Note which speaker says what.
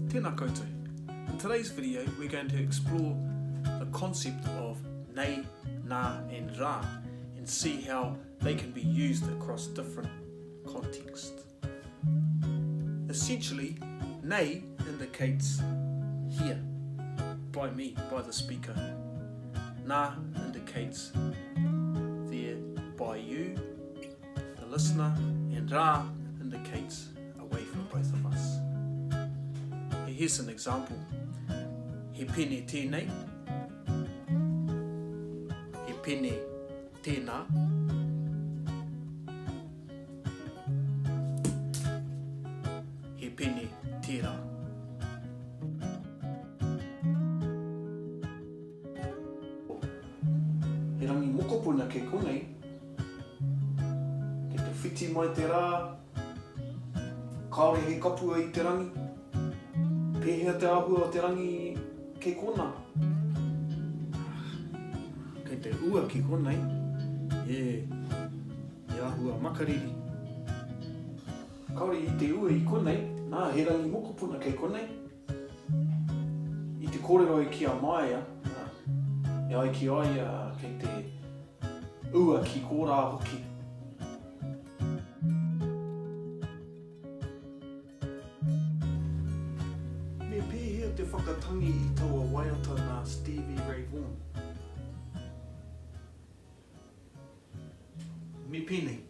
Speaker 1: Tēnā koutou. In today's video, we're going to explore the concept of nei, nā and rā and see how they can be used across different contexts. Essentially, nei indicates here, by me, by the speaker. Nā indicates there, by you, the listener, and rā indicates away from both of us. Here's an example. He pene tēnei, he pene tēnā, he pene tērā. He rangi mokopuna ke konei, ke te whiti mai te rā, kaore he kapua i te rangi, pēhea te ahua o te rangi kei kona. Kei te ua ki konei, e ahua makariri. Kaore I te ua I konei, nā he rangi mokopuna kei konei. I te kōrero I kia maia, e ai ki ai kei te ua ki kōrā hoki. Me pēhea te whakatangi I taua waiata nā Stevie Ray Vaughan. Me pēnei.